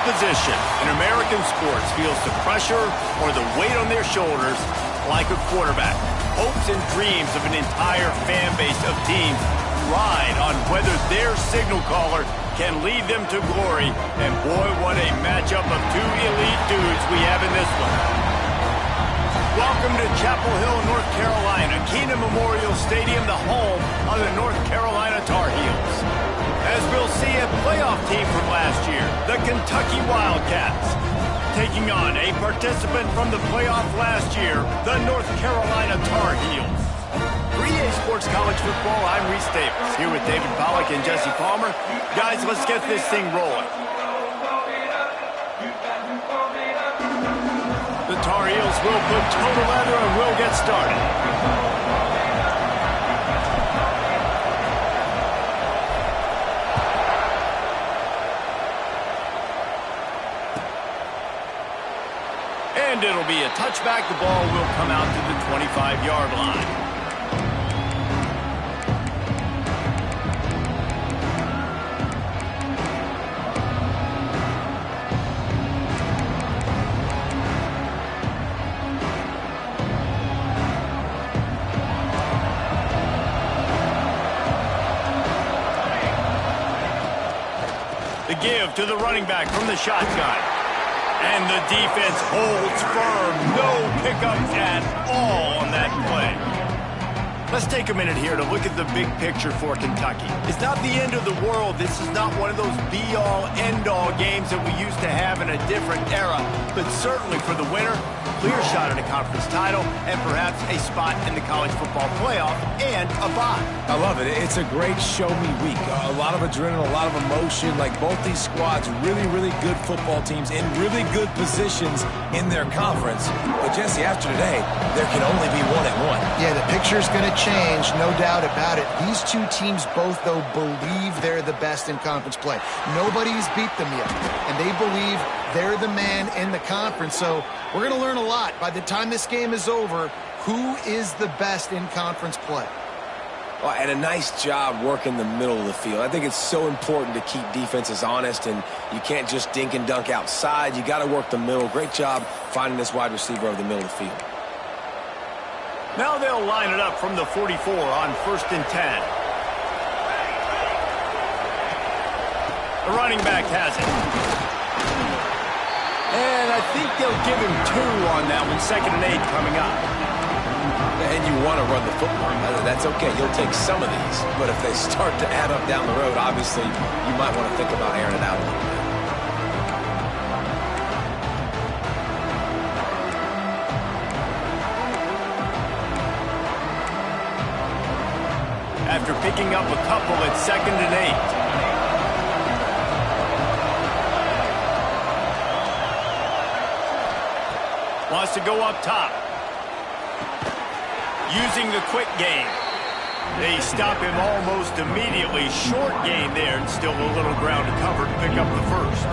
position in American sports feels the pressure or the weight on their shoulders like a quarterback. Hopes and dreams of an entire fan base of teams ride on whether their signal caller can lead them to glory. And boy, what a matchup of two elite dudes we have in this one. Welcome to Chapel Hill, North Carolina, Keenan Memorial Stadium, the home of the North Carolina Tar Heels. As we'll see, a playoff team from last year, the Kentucky Wildcats, taking on a participant from the playoff last year, the North Carolina Tar Heels. 3A Sports College Football, I'm Reese Davis, here with David Pollack and Jesse Palmer. Guys, let's get this thing rolling. The Tar Heels will put toe to leather and we'll get started. And it'll be a touchback. The ball will come out to the 25-yard line. The give to the running back from the shotgun. And the defense holds firm. No pickups at all on that play. Let's take a minute here to look at the big picture for Kentucky. It's not the end of the world. This is not one of those be-all, end-all games that we used to have in a different era. But certainly for the winner, clear shot at a conference title and perhaps a spot in the college football playoff and a bye. I love it. It's a great show-me week. A lot of adrenaline, a lot of emotion. Like both these squads, really, really good football teams in really good positions in their conference. But Jesse, after today, there can only be one and one. Yeah, the picture's going to change, no doubt about it. These two teams both, though, believe they're the best in conference play. Nobody's beat them yet, and they believe they're the man in the conference. So we're going to learn a lot. By the time this game is over, who is the best in conference play? Well, and a nice job working the middle of the field. I think it's so important to keep defenses honest, and you can't just dink and dunk outside. You got to work the middle. Great job finding this wide receiver over the middle of the field. Now they'll line it up from the 44 on 1st and 10. The running back has it. And I think they'll give him 2 on that one. 2nd and 8 coming up. And you want to run the football. That's okay. You'll take some of these. But if they start to add up down the road, obviously, you might want to think about airing it out a little bit. After picking up a couple at 2nd and 8. Wants to go up top. Using the quick game. They stop him almost immediately. Short gain there and still a little ground to cover to pick up the first.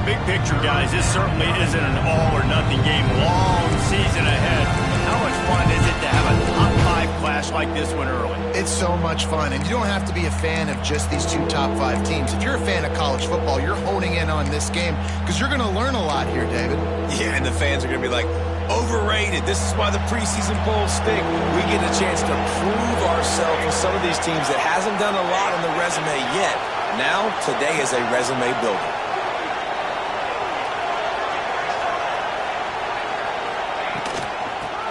Big picture, guys, this certainly isn't an all-or-nothing game. Long season ahead. How much fun is it to have a top-5 clash like this one early? It's so much fun, and you don't have to be a fan of just these two top-5 teams. If you're a fan of college football, you're honing in on this game because you're going to learn a lot here, David. Yeah, and the fans are going to be like, overrated. This is why the preseason polls stink. We get a chance to prove ourselves with some of these teams that hasn't done a lot on the resume yet. Now, today is a resume builder.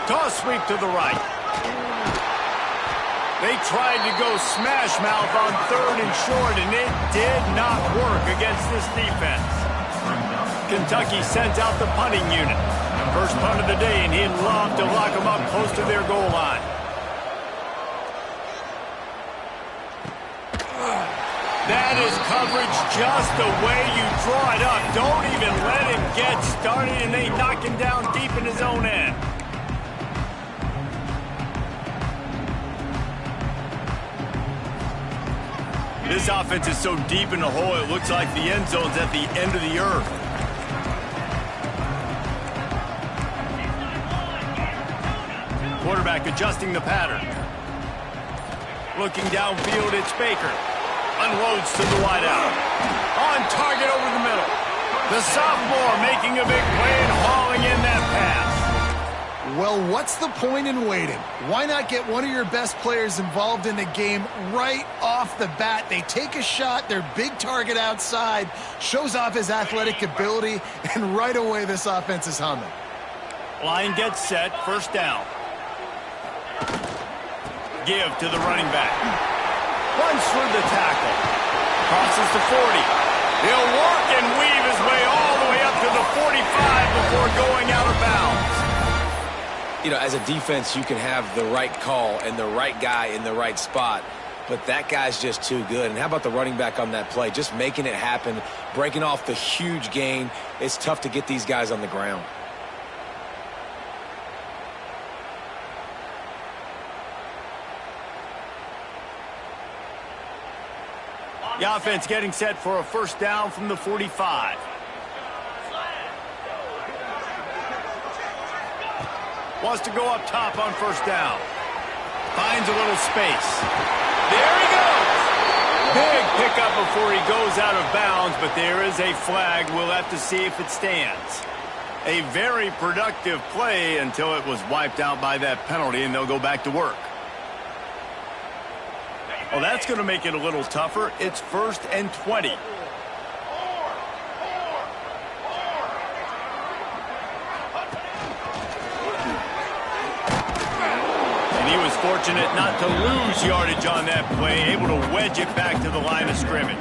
Toss sweep to the right. They tried to go smash mouth on 3rd and short, and it did not work against this defense. Kentucky sent out the punting unit. First punt of the day, and he'd love to lock them up close to their goal line. That is coverage just the way you draw it up. Don't even let him get started, and they knock him down deep in his own end. This offense is so deep in the hole, it looks like the end zone's at the end of the earth. Quarterback adjusting the pattern. Looking downfield, it's Baker. Unloads to the wideout. On target over the middle. The sophomore making a big play and hauling in that pass. Well, what's the point in waiting? Why not get one of your best players involved in the game right off the bat? They take a shot, their big target outside, shows off his athletic ability, and right away this offense is humming. Line gets set, first down. Give to the running back. Runs through the tackle. Crosses the 40. He'll work and weave his way all the way up to the 45 before going out of bounds. You know, as a defense, you can have the right call and the right guy in the right spot, but that guy's just too good. And how about the running back on that play? Just making it happen, breaking off the huge gain. It's tough to get these guys on the ground. The offense getting set for a first down from the 45. Wants to go up top on first down. Finds a little space. There he goes. Big pickup before he goes out of bounds, but there is a flag. We'll have to see if it stands. A very productive play until it was wiped out by that penalty, and they'll go back to work. Well, that's going to make it a little tougher. It's 1st and 20. And he was fortunate not to lose yardage on that play, able to wedge it back to the line of scrimmage.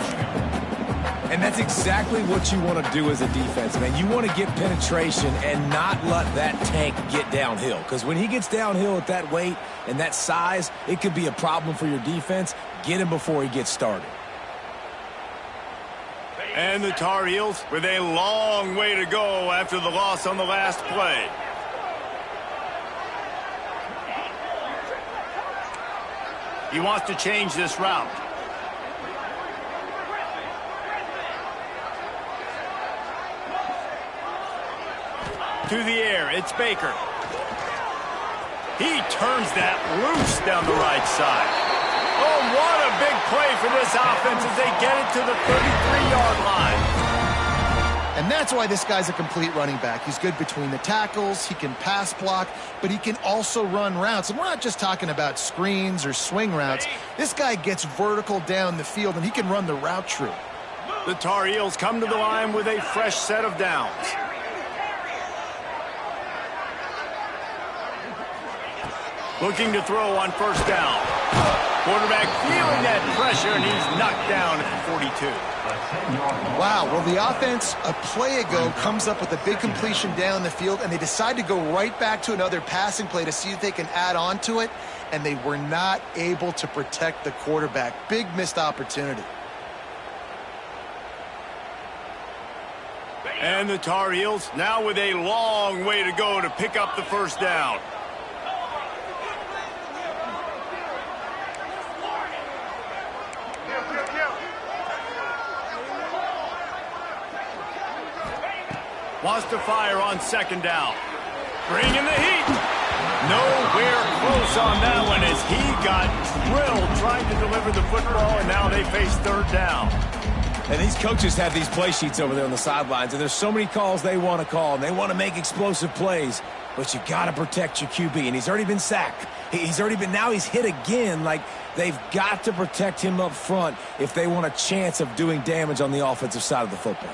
And that's exactly what you want to do as a defense, man. You want to get penetration and not let that tank get downhill. Because when he gets downhill at that weight and that size, it could be a problem for your defense. Get him before he gets started. And the Tar Heels with a long way to go after the loss on the last play. He wants to change this route. To the air, it's Baker. He turns that loose down the right side. Oh, what a big play for this offense as they get it to the 33-yard line. And that's why this guy's a complete running back. He's good between the tackles, he can pass block, but he can also run routes. And we're not just talking about screens or swing routes. This guy gets vertical down the field, and he can run the route true. The Tar Heels come to the line with a fresh set of downs. Looking to throw on first down. Quarterback feeling that pressure, and he's knocked down at 42. Wow, well, the offense a play ago comes up with a big completion down the field, and they decide to go right back to another passing play to see if they can add on to it, and they were not able to protect the quarterback. Big missed opportunity. And the Tar Heels now with a long way to go to pick up the first down. Wants to fire on second down. Bringing the heat. Nowhere close on that one as he got drilled trying to deliver the football, and now they face third down. And these coaches have these play sheets over there on the sidelines, and there's so many calls they want to call, and they want to make explosive plays, but you got to protect your QB, and he's already been sacked. Now he's hit again. Like, they've got to protect him up front if they want a chance of doing damage on the offensive side of the football.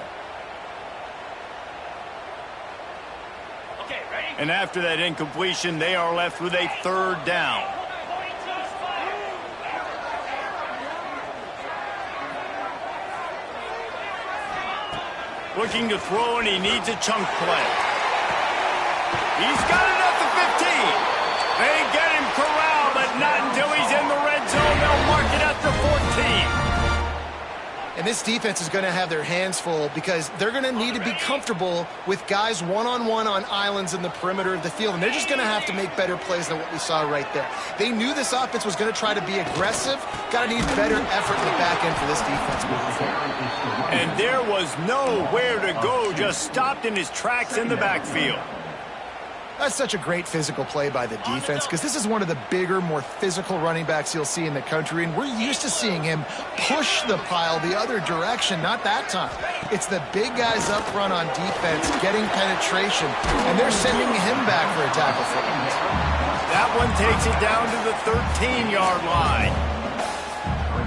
And after that incompletion, they are left with a third down. Looking to throw, and he needs a chunk play. He's got it at the 15. They get him corralled, but not until he's in the red zone. They'll mark it at the 14. And this defense is going to have their hands full because they're going to need to be comfortable with guys one-on-one on islands in the perimeter of the field. And they're just going to have to make better plays than what we saw right there. They knew this offense was going to try to be aggressive. Got to need better effort in the back end for this defense moving forward. And there was nowhere to go, just stopped in his tracks in the backfield. That's such a great physical play by the defense because this is one of the bigger, more physical running backs you'll see in the country, and we're used to seeing him push the pile the other direction. Not that time. It's the big guys up front on defense getting penetration, and they're sending him back for a tackle for him. That one takes it down to the 13-yard line.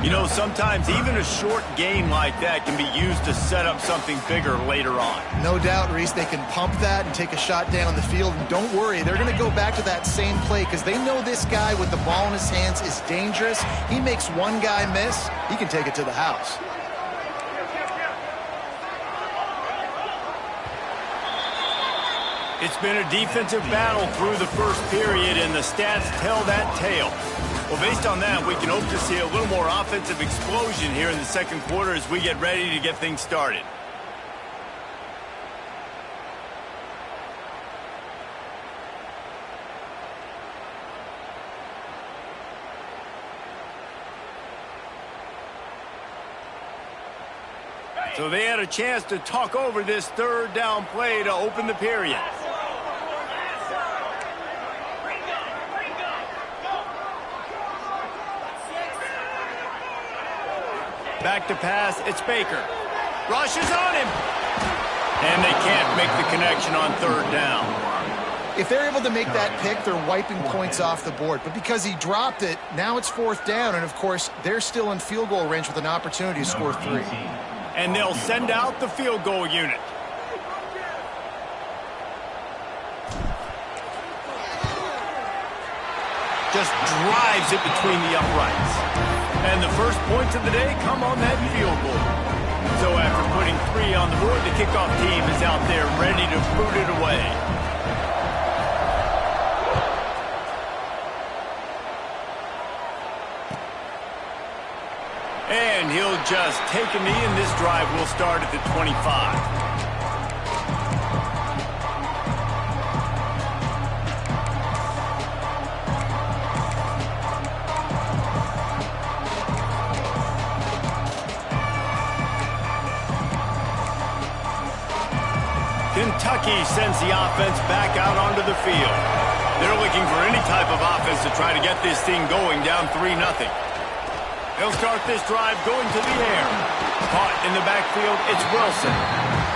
You know, sometimes even a short gain like that can be used to set up something bigger later on. No doubt, Reese, they can pump that and take a shot down the field. And don't worry, they're going to go back to that same play because they know this guy with the ball in his hands is dangerous. He makes one guy miss, he can take it to the house. It's been a defensive battle through the first period, and the stats tell that tale. Well, based on that, we can hope to see a little more offensive explosion here in the second quarter as we get ready to get things started. So they had a chance to talk over this third down play to open the period. Back to pass, it's Baker. Rush is on him. And they can't make the connection on third down. If they're able to make that pick, they're wiping points off the board. But because he dropped it, now it's fourth down. And, of course, they're still in field goal range with an opportunity to score 3. And they'll send out the field goal unit. Just drives it between the uprights. And the first points of the day come on that field goal. So after putting 3 on the board, the kickoff team is out there ready to boot it away. And he'll just take a knee, and this drive will start at the 25. Kentucky sends the offense back out onto the field. They're looking for any type of offense to try to get this thing going down 3-0. They'll start this drive going to the air. Caught in the backfield, it's Wilson.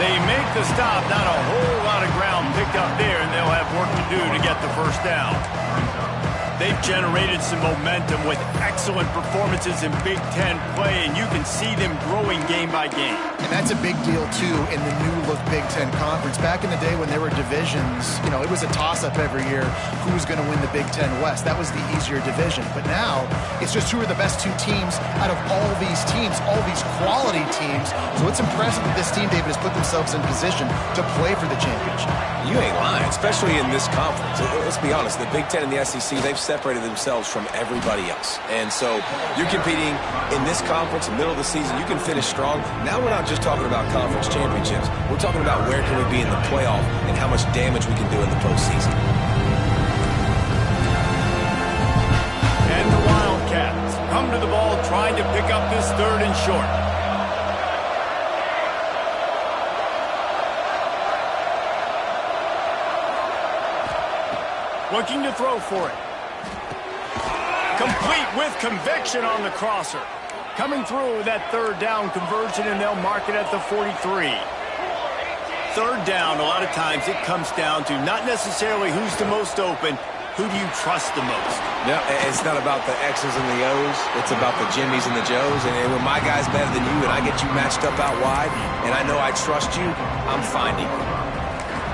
They make the stop, not a whole lot of ground picked up there, and they'll have work to do to get the first down. They've generated some momentum with excellent performances in Big Ten play, and you can see them growing game by game. And that's a big deal, too, in the new-look Big Ten Conference. Back in the day when there were divisions, you know, it was a toss-up every year who was going to win the Big Ten West. That was the easier division. But now, it's just who are the best 2 teams out of all these teams, all these quality teams. So it's impressive that this team, David, has put themselves in position to play for the championship. You ain't lying, especially in this conference. Let's be honest, the Big Ten and the SEC, they've separated themselves from everybody else. And so you're competing in this conference, in the middle of the season, you can finish strong. Now we're not just talking about conference championships. We're talking about where can we be in the playoff and how much damage we can do in the postseason. And the Wildcats come to the ball trying to pick up this 3rd and short. Looking to throw for it. Complete with conviction on the crosser. Coming through with that 3rd down conversion, and they'll mark it at the 43. 3rd down, a lot of times it comes down to not necessarily who's the most open, who do you trust the most? No, it's not about the X's and the O's. It's about the Jimmys and the Joes. And when my guy's better than you and I get you matched up out wide, and I know I trust you, I'm finding you.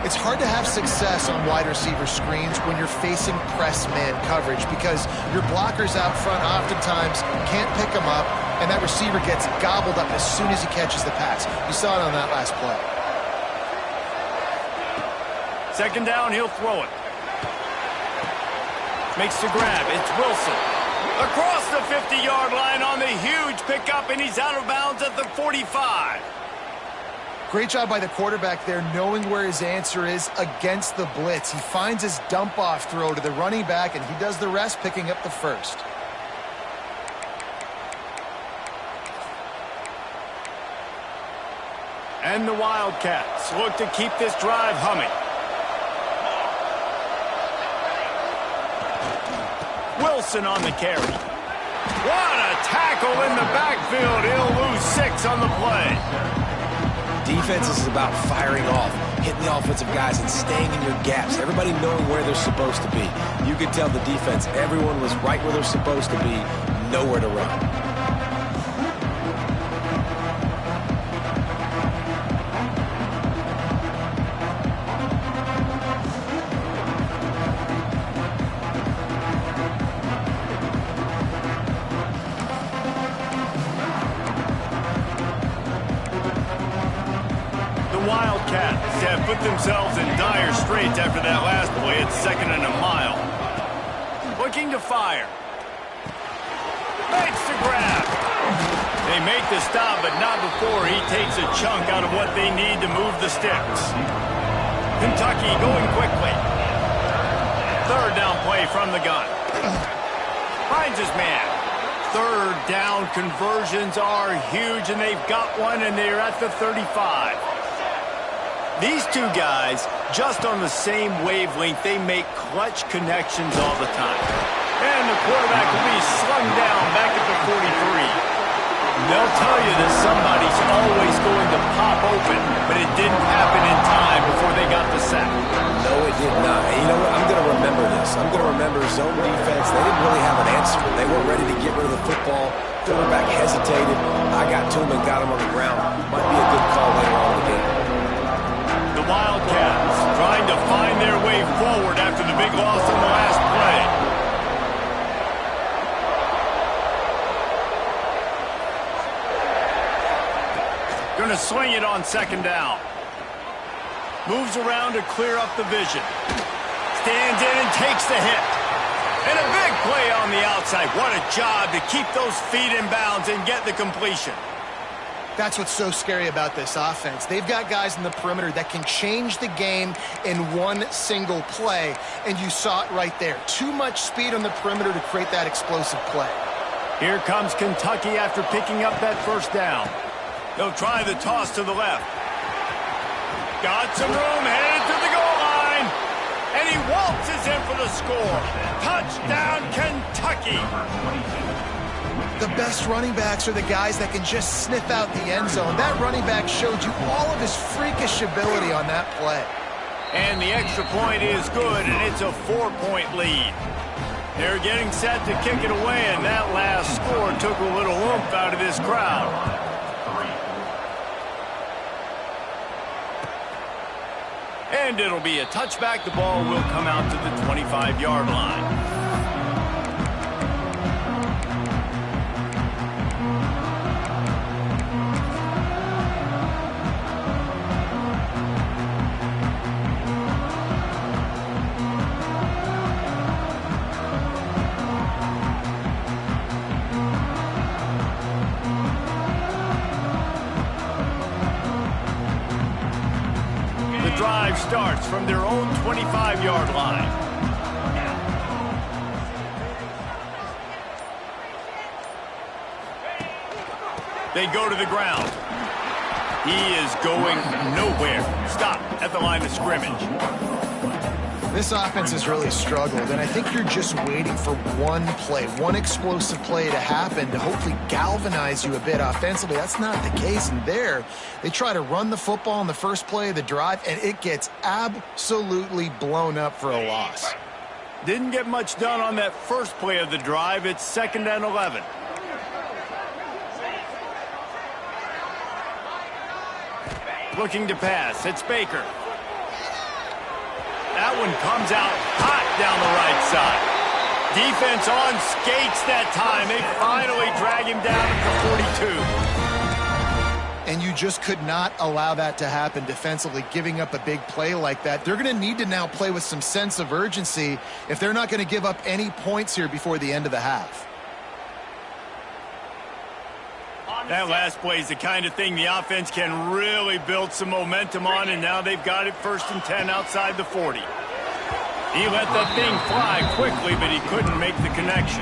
It's hard to have success on wide receiver screens when you're facing press man coverage because your blockers out front oftentimes can't pick them up, and that receiver gets gobbled up as soon as he catches the pass. You saw it on that last play. 2nd down, he'll throw it. Makes the grab. It's Wilson. Across the 50-yard line on the huge pickup, and he's out of bounds at the 45. Great job by the quarterback there, knowing where his answer is against the blitz. He finds his dump-off throw to the running back, and he does the rest, picking up the 1st. And the Wildcats look to keep this drive humming. Wilson on the carry. What a tackle in the backfield. He'll lose 6 on the play. Defense is about firing off, hitting the offensive guys and staying in your gaps. Everybody knowing where they're supposed to be. You could tell the defense, everyone was right where they're supposed to be, nowhere to run. Wildcats have put themselves in dire straits after that last play. It's 2nd and a mile. Looking to fire. Makes the grab. They make the stop, but not before he takes a chunk out of what they need to move the sticks. Kentucky going quickly. 3rd down play from the gun. Finds his man. 3rd down conversions are huge, and they've got one, and they're at the 35. These two guys, just on the same wavelength, they make clutch connections all the time. And the quarterback will be slung down back at the 43. They'll tell you that somebody's always going to pop open, but it didn't happen in time before they got the sack. No, it did not. And you know what? I'm going to remember this. I'm going to remember zone defense. They didn't really have an answer. They weren't ready to get rid of the football. Quarterback hesitated. I got to him and got him on the ground. Might be a good call later on in the game. The Wildcats trying to find their way forward after the big loss on the last play. Going to swing it on 2nd down. Moves around to clear up the vision. Stands in and takes the hit. And a big play on the outside. What a job to keep those feet in bounds and get the completion. That's what's so scary about this offense. They've got guys in the perimeter that can change the game in one single play, and you saw it right there. Too much speed on the perimeter to create that explosive play. Here comes Kentucky after picking up that 1st down. They'll try the toss to the left. Got some room, headed to the goal line, and he waltzes in for the score. Touchdown, Kentucky! The best running backs are the guys that can just sniff out the end zone. That running back showed you all of his freakish ability on that play. And the extra point is good, and it's a 4-point lead. They're getting set to kick it away, and that last score took a little oomph out of this crowd. And it'll be a touchback. The ball will come out to the 25-yard line. Drive starts from their own 25-yard line. They go to the ground. He is going nowhere. Stop at the line of scrimmage. This offense has really struggled, and I think you're just waiting for one play, one explosive play to happen to hopefully galvanize you a bit offensively. That's not the case in there. They try to run the football in the first play of the drive, and it gets absolutely blown up for a loss. Didn't get much done on that first play of the drive. It's 2nd and 11. Looking to pass. It's Baker. That one comes out hot down the right side. Defense on skates that time. They finally drag him down at the 42. And you just could not allow that to happen defensively, giving up a big play like that. They're going to need to now play with some sense of urgency if they're not going to give up any points here before the end of the half. That last play is the kind of thing the offense can really build some momentum on, and now they've got it 1st and 10 outside the 40. He let that thing fly quickly, but he couldn't make the connection.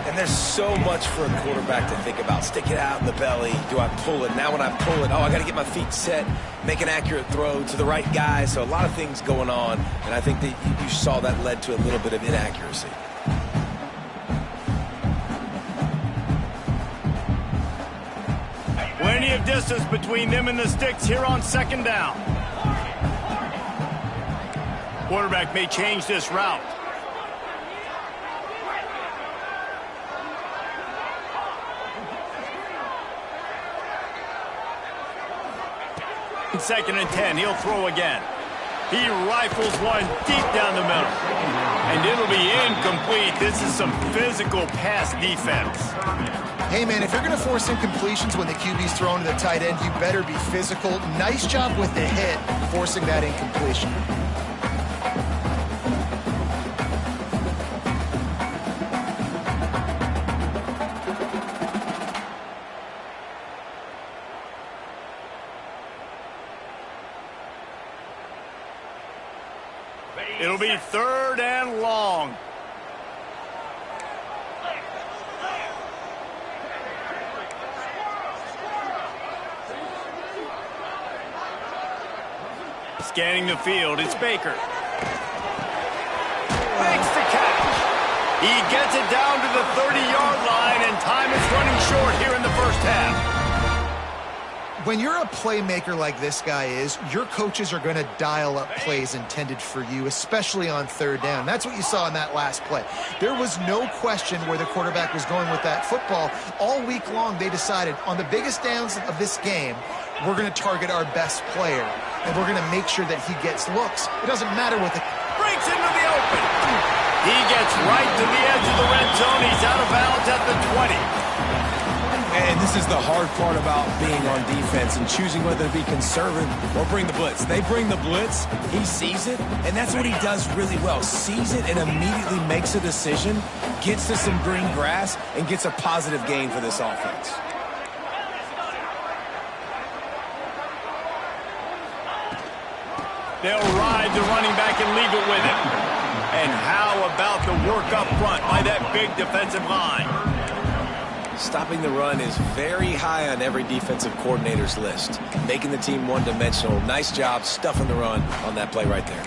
And there's so much for a quarterback to think about. Stick it out in the belly. Do I pull it? Now when I pull it, I got to get my feet set, make an accurate throw to the right guy. So a lot of things going on, and I think that you saw that led to a little bit of inaccuracy. of distance between them and the sticks here on second down. Quarterback may change this route. Second and 10, he'll throw again. He rifles one deep down the middle. And it'll be incomplete. This is some physical pass defense. Hey, man, if you're going to force incompletions when the QB's thrown to the tight end, you better be physical. Nice job with the hit, forcing that incompletion. It'll be third and long. Scanning the field, it's Baker. Makes the catch. He gets it down to the 30-yard line, and time is running short here in the first half. When you're a playmaker like this guy is, your coaches are going to dial up plays intended for you, especially on third down. That's what you saw in that last play. There was no question where the quarterback was going with that football. All week long, they decided on the biggest downs of this game, we're going to target our best player, and we're going to make sure that he gets looks. It doesn't matter what the... Breaks into the open. He gets right to the edge of the red zone. He's out of bounds at the 20. And this is the hard part about being on defense and choosing whether to be conservative or bring the blitz. They bring the blitz, he sees it, and that's what he does really well. Sees it and immediately makes a decision, gets to some green grass, and gets a positive gain for this offense. They'll ride the running back and leave it with him. And how about the work up front by that big defensive line? Stopping the run is very high on every defensive coordinator's list. Making the team one-dimensional. Nice job stuffing the run on that play right there.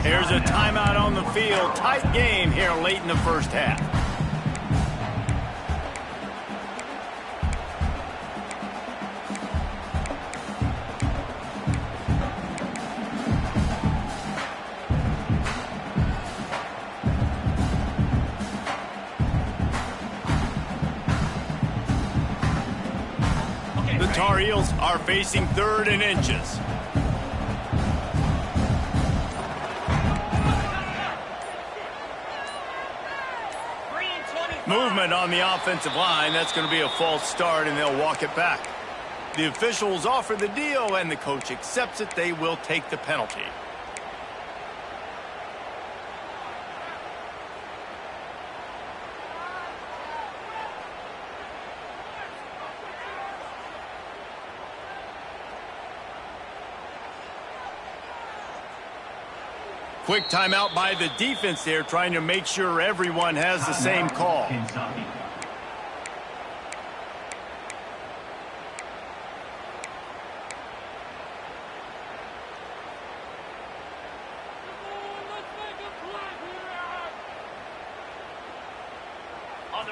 Here's a timeout on the field. Tight game here late in the first half. The Tar Heels are facing third and inches. Movement on the offensive line. That's going to be a false start, and they'll walk it back. The officials offer the deal, and the coach accepts it. They will take the penalty. Quick timeout by the defense there, trying to make sure everyone has the same call.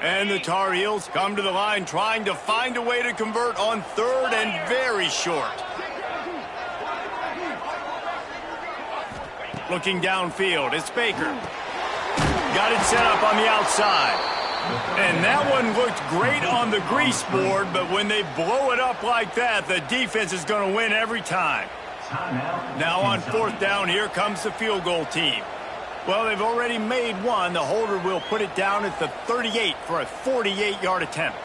And the Tar Heels come to the line trying to find a way to convert on third and very short. Looking downfield, it's Baker. Got it set up on the outside. And that one looked great on the grease board, but when they blow it up like that, the defense is going to win every time. Now on fourth down, here comes the field goal team. Well, they've already made one. The holder will put it down at the 38 for a 48-yard attempt.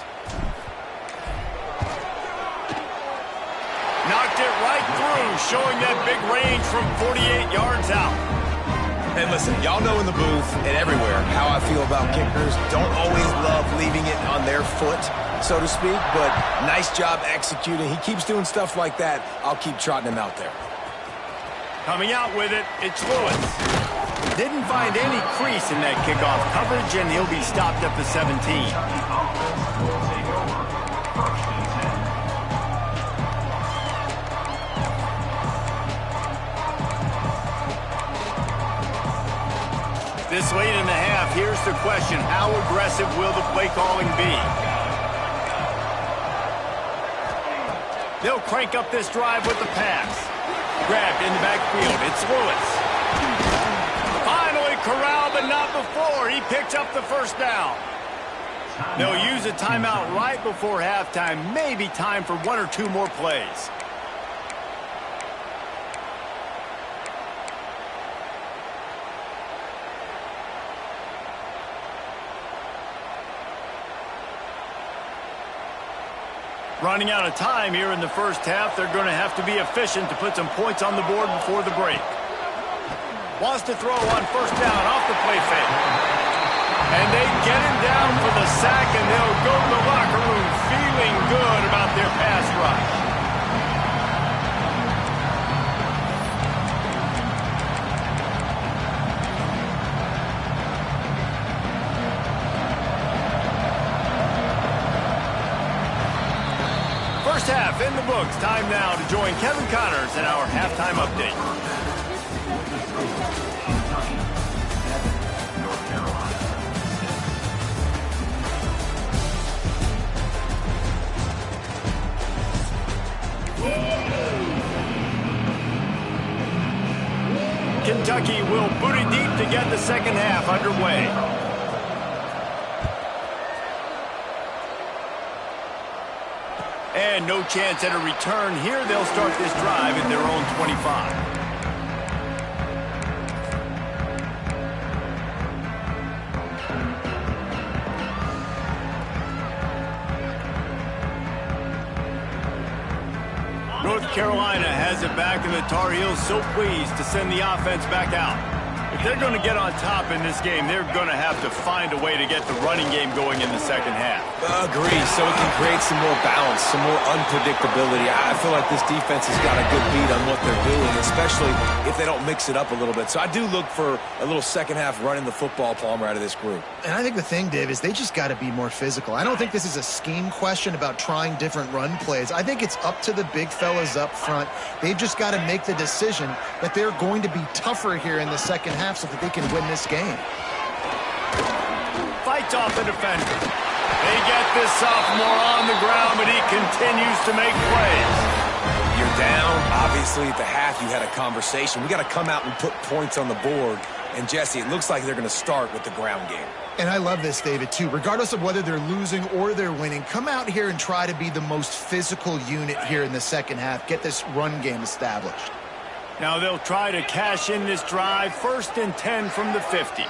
Knocked it right through, showing that big range from 48 yards out. And listen, y'all know in the booth and everywhere how I feel about kickers. Don't always love leaving it on their foot, so to speak, but nice job executing. He keeps doing stuff like that. I'll keep trotting him out there. Coming out with it, it's Lewis. Didn't find any crease in that kickoff coverage, and he'll be stopped at the 17. This late in the half, here's the question. How aggressive will the play calling be? They'll crank up this drive with the pass. Grabbed in the backfield. It's Lewis. Finally corralled, but not before. He picks up the first down. They'll use a timeout right before halftime. Maybe time for one or two more plays. Running out of time here in the first half. They're going to have to be efficient to put some points on the board before the break. Wants to throw on first down off the play fake. And they get him down for the sack, and they'll go to the locker room feeling good about their pass rush. First half in the books. Time now to join Kevin Connors in our halftime update. Kentucky will boot it deep to get the second half underway. And no chance at a return here. They'll start this drive at their own 25. North Carolina has it back, and the Tar Heels so pleased to send the offense back out. If they're going to get on top in this game, they're going to have to find a way to get the running game going in the second half. Agree, so it can create some more balance, some more unpredictability. I feel like this defense has got a good beat on what they're doing, especially if they don't mix it up a little bit. So I do look for a little second half running the football, Palmer, out of this group. And I think the thing, Dave, is they just got to be more physical. I don't think this is a scheme question about trying different run plays. I think it's up to the big fellas up front. They've just got to make the decision that they're going to be tougher here in the second half so that they can win this game. Fights off the defender. They get this sophomore on the ground, but he continues to make plays. You're down. Obviously, at the half, you had a conversation. We got to come out and put points on the board. And, Jesse, it looks like they're going to start with the ground game. And I love this, David, too. Regardless of whether they're losing or they're winning, come out here and try to be the most physical unit here in the second half. Get this run game established. Now they'll try to cash in this drive. 1st and 10 from the 50.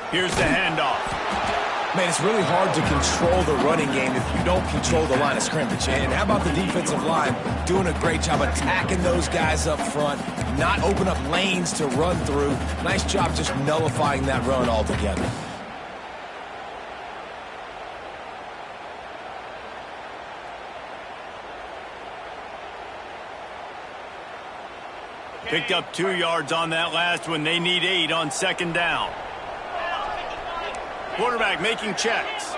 Here's the handoff. Man, it's really hard to control the running game if you don't control the line of scrimmage. And how about the defensive line doing a great job attacking those guys up front, not open up lanes to run through. Nice job just nullifying that run altogether. Picked up 2 yards on that last one. They need 8 on second down. Quarterback making checks.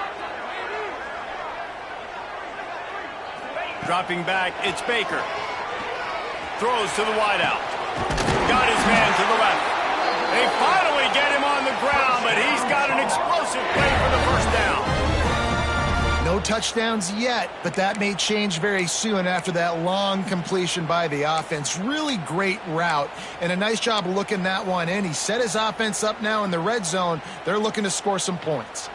Dropping back, it's Baker. Throws to the wideout. Got his man to the left. They finally get him on the ground, but he's got an explosive play for the first down. No touchdowns yet, but that may change very soon after that long completion by the offense. Really great route, and a nice job looking that one in. He set his offense up now in the red zone. They're looking to score some points.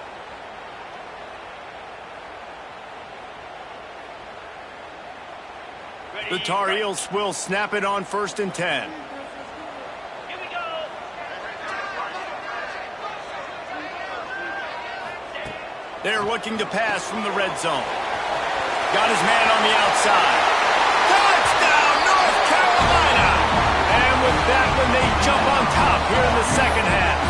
The Tar Heels will snap it on 1st and 10. They're looking to pass from the red zone. Got his man on the outside. Touchdown, North Carolina! And with that one, they jump on top here in the second half.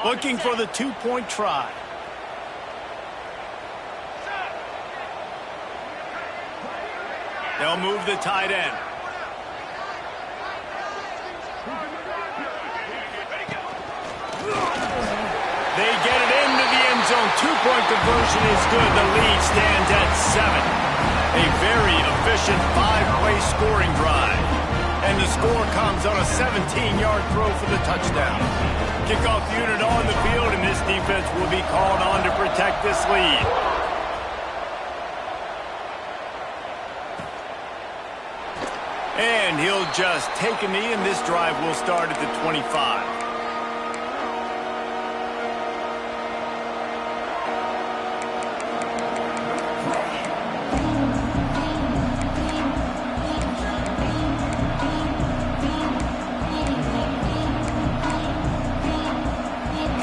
Looking for the 2-point try. They'll move the tight end. They get it into the end zone. 2-point two-point conversion is good. The lead stands at 7. A very efficient 5-play scoring drive. And the score comes on a 17-yard throw for the touchdown. Kickoff unit on the field, and this defense will be called on to protect this lead. And he'll just take a knee, and this drive will start at the 25.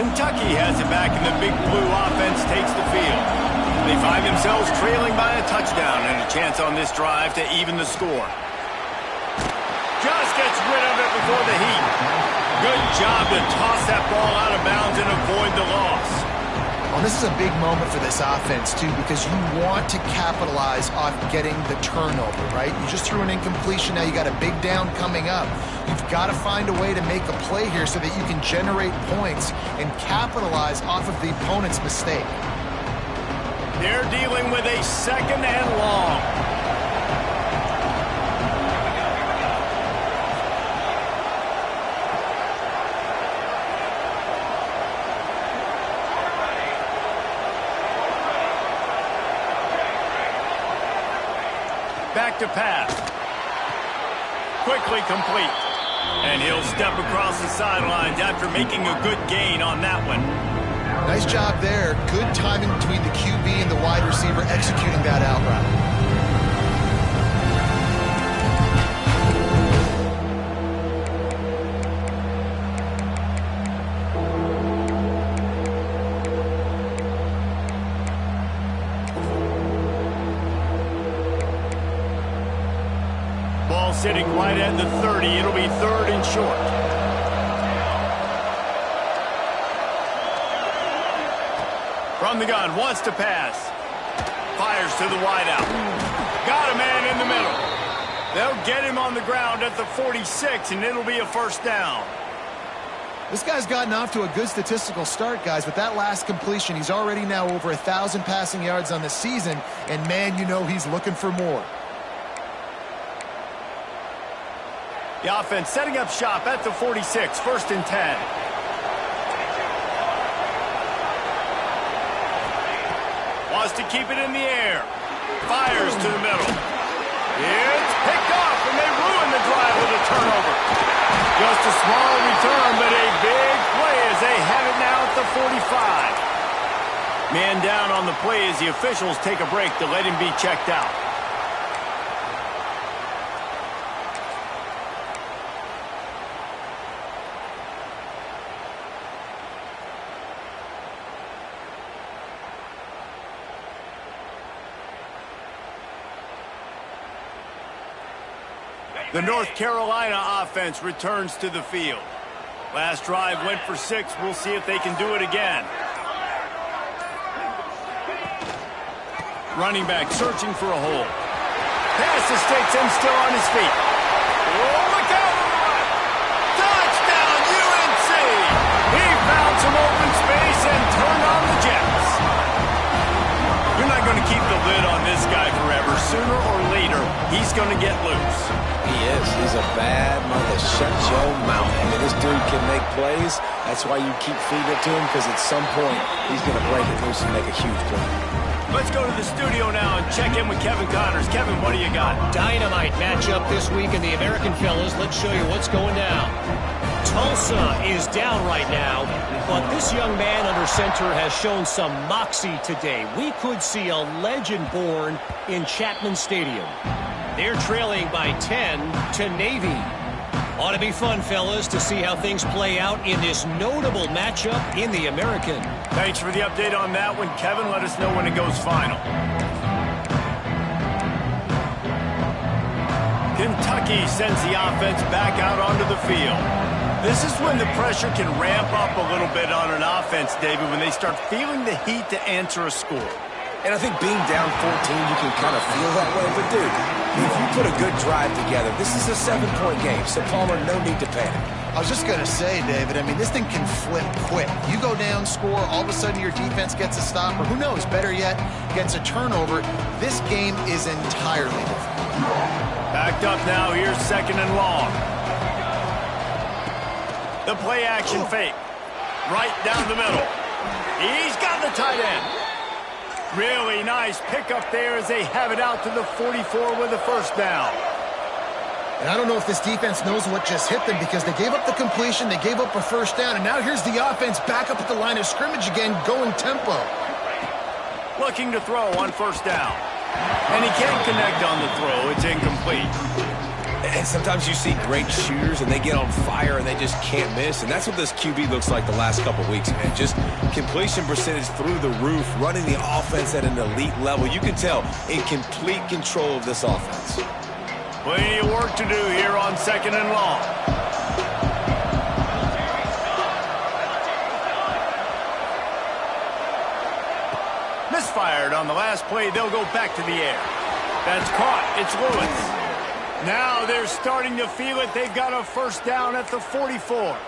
Kentucky has it back, and the Big Blue offense takes the field. They find themselves trailing by a touchdown and a chance on this drive to even the score. Just gets rid of it before the heat. Good job to toss that ball out of bounds and avoid the loss. Well, this is a big moment for this offense, too, because you want to capitalize on getting the turnover, right? You just threw an incompletion. Now you got a big down coming up. You've got to find a way to make a play here so that you can generate points and capitalize off of the opponent's mistake. They're dealing with a 2nd and long. Back to pass. Quickly complete. And he'll step across the sidelines after making a good gain on that one. Nice job there. Good timing between the QB and the wide receiver executing that out route. Ball sitting right at the 30. It'll be 3rd and short. From the gun, wants to pass. Fires to the wideout. Got a man in the middle. They'll get him on the ground at the 46, and it'll be a 1st down. This guy's gotten off to a good statistical start, guys, but that last completion, he's already now over 1,000 passing yards on the season, and man, you know he's looking for more. The offense setting up shop at the 46, 1st and 10. Wants to keep it in the air. Fires to the middle. It's picked off, and they ruin the drive with a turnover. Just a small return, but a big play as they have it now at the 45. Man down on the play as the officials take a break to let him be checked out. The North Carolina offense returns to the field. Last drive went for 6. We'll see if they can do it again. Running back searching for a hole. Pass escapes him, still on his feet. Oh, look out! Touchdown, UNC! He found some open space and turned on the Jets. You're not going to keep the lid on this guy forever. Sooner or later, he's going to get loose. He is. He's a bad mother. Shut your mouth. I mean, this dude can make plays. That's why you keep feeding it to him, because at some point, he's going to break it loose and make a huge play. Let's go to the studio now and check in with Kevin Connors. Kevin, what do you got? Dynamite matchup this week in the American Fellas. Let's show you what's going down. Tulsa is down right now, but this young man under center has shown some moxie today. We could see a legend born in Chapman Stadium. They're trailing by 10 to Navy. Ought to be fun, fellas, to see how things play out in this notable matchup in the American. Thanks for the update on that one, Kevin. Let us know when it goes final. Kentucky sends the offense back out onto the field. This is when the pressure can ramp up a little bit on an offense, David, when they start feeling the heat to answer a score. And I think being down 14, you can kind of feel that way. But, dude, if you put a good drive together, this is a 7-point game, so Palmer, no need to panic. I was just going to say, David, I mean, this thing can flip quick. You go down, score, all of a sudden your defense gets a stop, or who knows, better yet, gets a turnover. This game is entirely different. Backed up now, here's 2nd and long. The play action fake. Right down the middle. He's got the tight end. Really nice pickup there as they have it out to the 44 with a first down. And I don't know if this defense knows what just hit them because they gave up the completion, they gave up a first down, and now here's the offense back up at the line of scrimmage again, going tempo. Looking to throw on first down. And he can't connect on the throw. It's incomplete. And sometimes you see great shooters and they get on fire and they just can't miss. And that's what this QB looks like the last couple weeks, man. Just completion percentage through the roof, running the offense at an elite level. You can tell in complete control of this offense. Plenty of work to do here on 2nd and long. Misfired on the last play. They'll go back to the air. That's caught. It's Lewis. Now they're starting to feel it. They've got a first down at the 44. Well,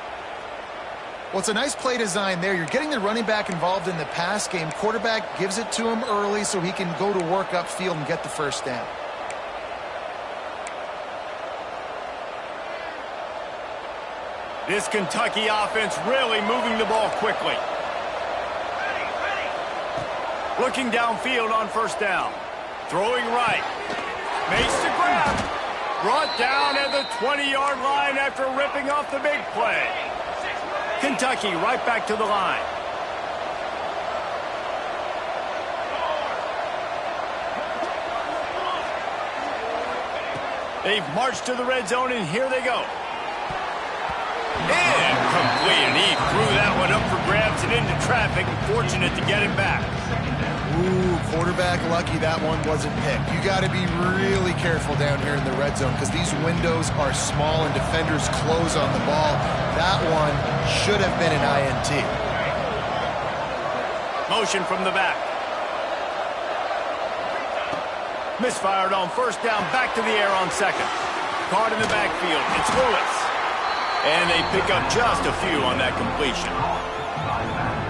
it's a nice play design there. You're getting the running back involved in the pass game. Quarterback gives it to him early so he can go to work upfield and get the first down. This Kentucky offense really moving the ball quickly. Looking downfield on first down. Throwing right. Makes the grab. Brought down at the 20-yard line after ripping off the big play. Kentucky right back to the line. They've marched to the red zone, and here they go. Incomplete, and he threw that one up for grabs and into traffic, and fortunate to get him back. Ooh, quarterback lucky that one wasn't picked. You got to be really careful down here in the red zone because these windows are small and defenders close on the ball. That one should have been an INT. Motion from the back. Misfired on first down, back to the air on 2nd. Caught in the backfield. It's Lewis. And they pick up just a few on that completion.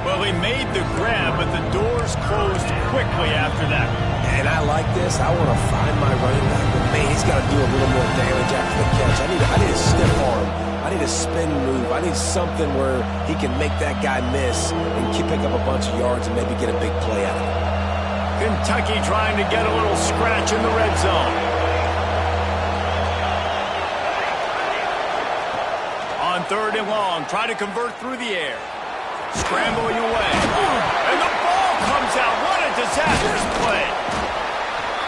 Well, they made the grab, but the doors closed quickly after that. And I like this. I want to find my running back, but man, he's got to do a little more damage after the catch. I need a stiff arm. I need a spin move. I need something where he can make that guy miss and pick up a bunch of yards and maybe get a big play out of it. Kentucky trying to get a little scratch in the red zone. On 3rd and long, try to convert through the air. Scrambling away. And the ball comes out. What a disastrous play.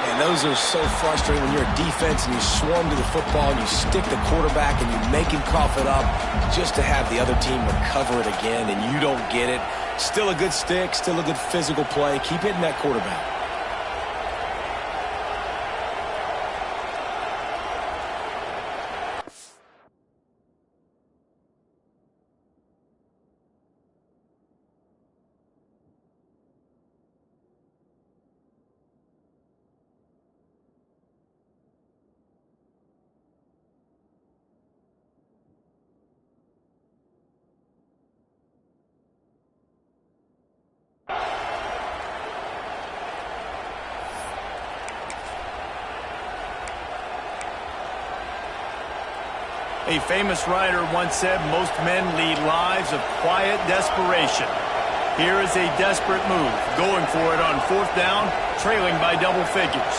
And those are so frustrating when you're a defense and you swarm to the football and you stick the quarterback and you make him cough it up just to have the other team recover it again and you don't get it. Still a good stick, still a good physical play. Keep hitting that quarterback. A famous writer once said, most men lead lives of quiet desperation. Here is a desperate move, going for it on 4th down, trailing by double figures.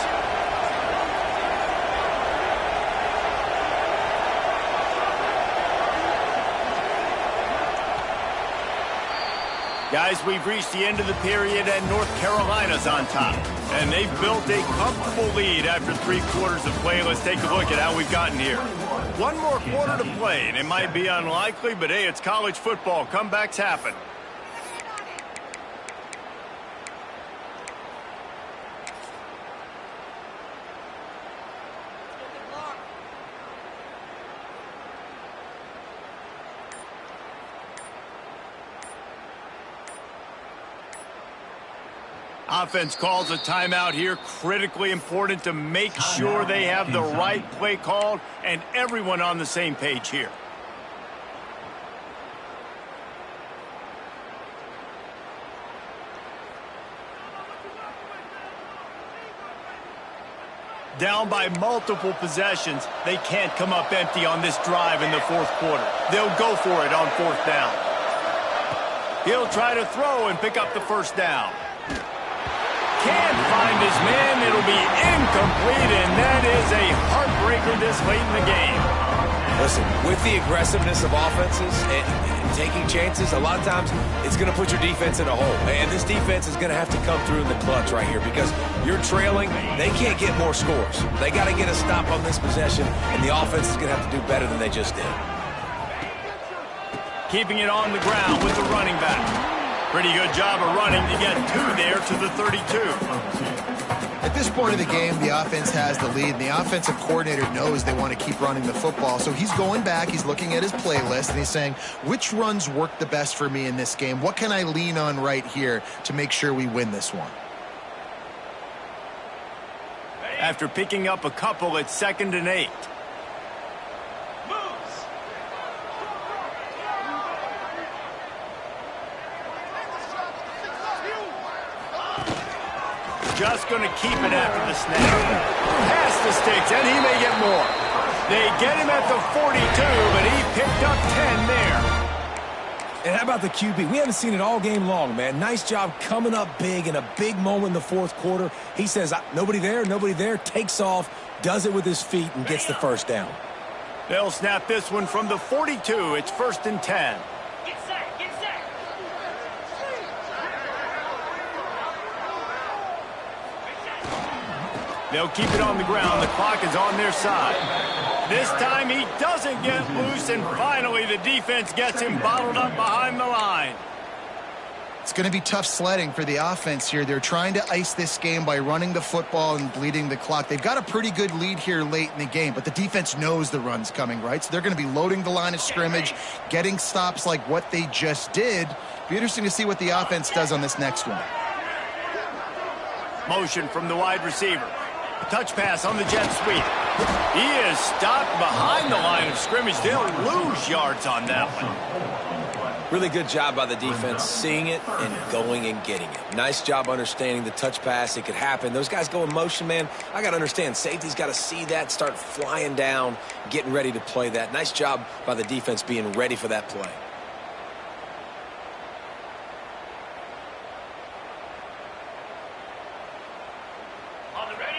Guys, we've reached the end of the period, and North Carolina's on top. And they've built a comfortable lead after 3 quarters of play. Let's take a look at how we've gotten here. One more quarter to play, and it might be unlikely, but hey, it's college football. Comebacks happen. Offense calls a timeout here. Critically important to make sure they have the right play called and everyone on the same page here. Down by multiple possessions, they can't come up empty on this drive in the fourth quarter. They'll go for it on fourth down. He'll try to throw and pick up the first down. Can't find his man. It'll be incomplete, and that is a heartbreaker this late in the game. Listen, with the aggressiveness of offenses and taking chances, a lot of times it's going to put your defense in a hole. And this defense is going to have to come through in the clutch right here because you're trailing. They can't get more scores. They got to get a stop on this possession, and the offense is going to have to do better than they just did. Keeping it on the ground with the running back. Pretty good job of running to get 2 there to the 32. At this point of the game, the offense has the lead, and the offensive coordinator knows they want to keep running the football. So he's going back, he's looking at his playlist, and he's saying, which runs work the best for me in this game? What can I lean on right here to make sure we win this one? After picking up a couple, it's 2nd and 8. Just going to keep it after the snap. Past the sticks, and he may get more. They get him at the 42, but he picked up 10 there. And how about the QB? We haven't seen it all game long, man. Nice job coming up big in a big moment in the fourth quarter. He says, nobody there, takes off, does it with his feet, and gets the first down. They'll snap this one from the 42. It's 1st and 10. They'll keep it on the ground. The clock is on their side. This time he doesn't get loose, and finally the defense gets him bottled up behind the line. It's going to be tough sledding for the offense here. They're trying to ice this game by running the football and bleeding the clock. They've got a pretty good lead here late in the game, but the defense knows the run's coming, right? So they're going to be loading the line of scrimmage, getting stops like what they just did. Be interesting to see what the offense does on this next one. Motion from the wide receiver. Touch pass on the jet sweep. He is stopped behind the line of scrimmage. They'll lose yards on that one. Really good job by the defense, seeing it and going and getting it. Nice job understanding the touch pass. It could happen. Those guys go in motion, man. I got to understand, safety's got to see that, start flying down, getting ready to play that. Nice job by the defense being ready for that play.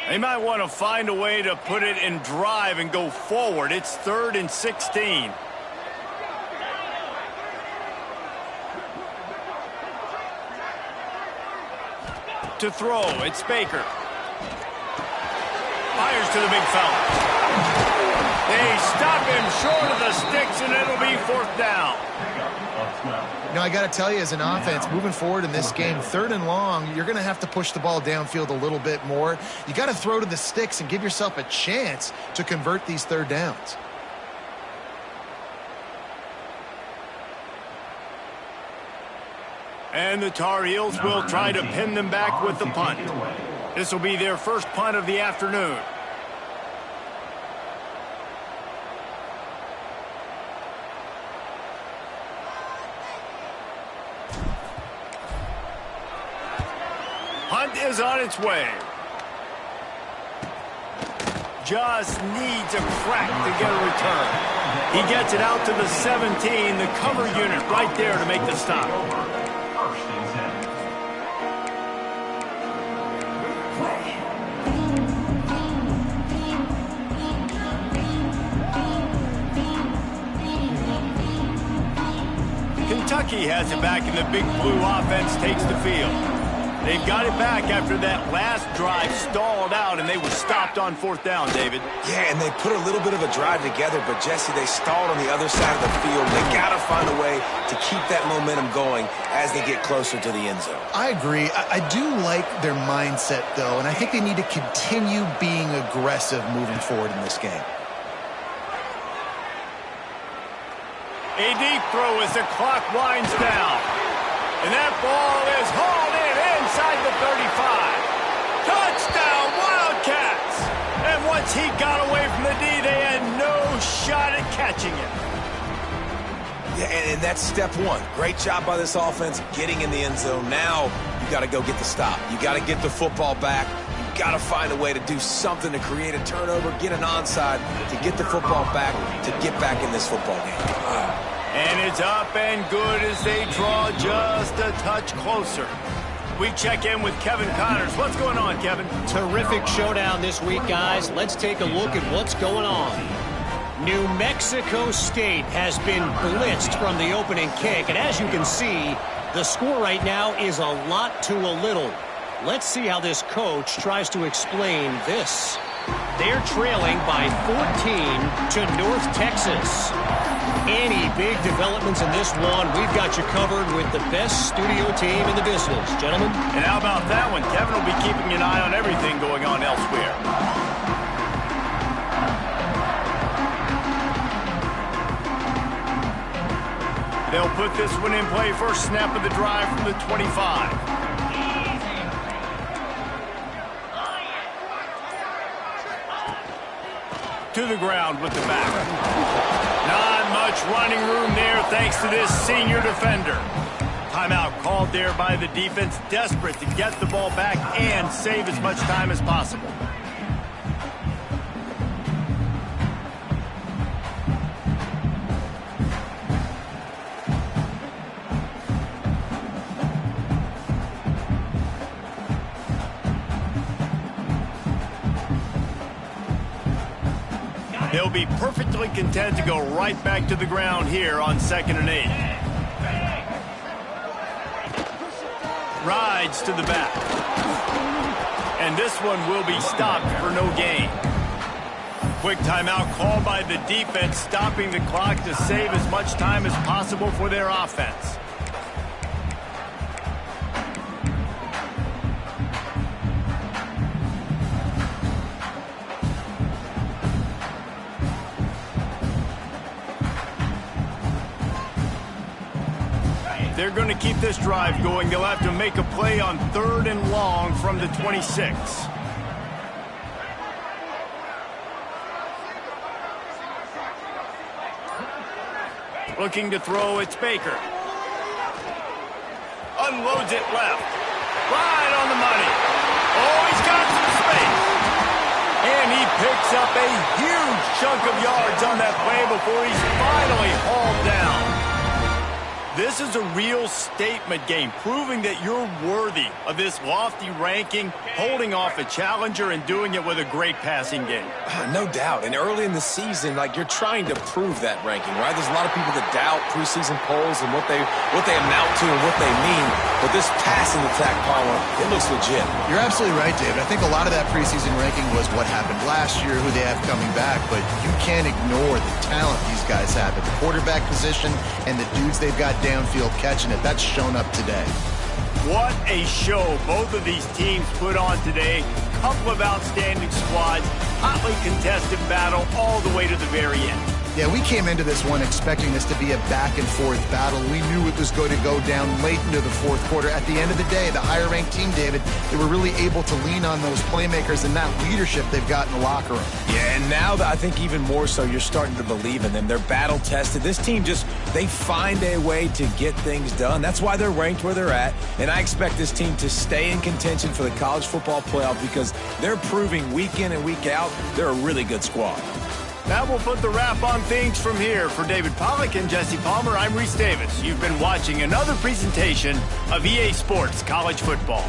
They might want to find a way to put it in drive and go forward. It's 3rd and 16. To throw, it's Baker. Fires to the big fella. They stop him short of the sticks, and it'll be 4th down. You know, I got to tell you, as an offense, moving forward in this game, 3rd and long, you're going to have to push the ball downfield a little bit more. You got to throw to the sticks and give yourself a chance to convert these 3rd downs. And the Tar Heels will try to pin them back with the punt. This will be their first punt of the afternoon. Punt is on its way. Just needs a crack to get a return. He gets it out to the 17, the cover unit right there to make the stop. Kentucky has it back, and the Big Blue offense takes the field. They've got it back after that last drive stalled out, and they were stopped on 4th down, David. Yeah, and they put a little bit of a drive together, but, Jesse, they stalled on the other side of the field. They got to find a way to keep that momentum going as they get closer to the end zone. I agree. I do like their mindset, though, and I think they need to continue being aggressive moving forward in this game. A deep throw as the clock winds down. And that ball is hauled in inside the 35. Touchdown, Wildcats! And once he got away from the D, they had no shot at catching him. Yeah, and that's step one. Great job by this offense getting in the end zone. Now you got to go get the stop. You got to get the football back. You got to find a way to do something to create a turnover, get an onside, to get the football back, to get back in this football game. And it's up and good as they draw just a touch closer. We check in with Kevin Connors. What's going on, Kevin? Terrific showdown this week, guys. Let's take a look at what's going on. New Mexico State has been blitzed from the opening kick, and as you can see, the score right now is a lot to a little. Let's see how this coach tries to explain this. They're trailing by 14 to North Texas. Any big developments in this one, we've got you covered with the best studio team in the business, gentlemen. And how about that one? Kevin will be keeping an eye on everything going on elsewhere. They'll put this one in play. First snap of the drive from the 25. To the ground with the back. Not much running room there thanks to this senior defender. Timeout called there by the defense, desperate to get the ball back and save as much time as possible. They'll be perfectly content to go right back to the ground here on 2nd and 8. Rides to the back. And this one will be stopped for no gain. Quick timeout called by the defense, stopping the clock to save as much time as possible for their offense. They're going to keep this drive going. They'll have to make a play on 3rd and long from the 26. Looking to throw, it's Baker. Unloads it left. Right on the money. Oh, he's got some space. And he picks up a huge chunk of yards on that play before he's finally hauled down. This is a real statement game, proving that you're worthy of this lofty ranking, holding off a challenger and doing it with a great passing game. No doubt. And early in the season, you're trying to prove that ranking, right? There's a lot of people that doubt preseason polls and what they amount to and what they mean. But this passing attack, Palmer, it looks legit. You're absolutely right, David. I think a lot of that preseason ranking was what happened last year, who they have coming back. But you can't ignore the talent these guys have at the quarterback position and the dudes they've got downfield catching it. That's shown up today. What a show both of these teams put on today. Couple of outstanding squads, hotly contested battle all the way to the very end. Yeah, we came into this one expecting this to be a back-and-forth battle. We knew it was going to go down late into the fourth quarter. At the end of the day, the higher-ranked team, David, they were really able to lean on those playmakers and that leadership they've got in the locker room. Yeah, and now I think even more so, you're starting to believe in them. They're battle-tested. This team they find a way to get things done. That's why they're ranked where they're at. And I expect this team to stay in contention for the college football playoff because they're proving week in and week out they're a really good squad. Now we'll put the wrap on things from here. For David Pollack and Jesse Palmer, I'm Reese Davis. You've been watching another presentation of EA Sports College Football.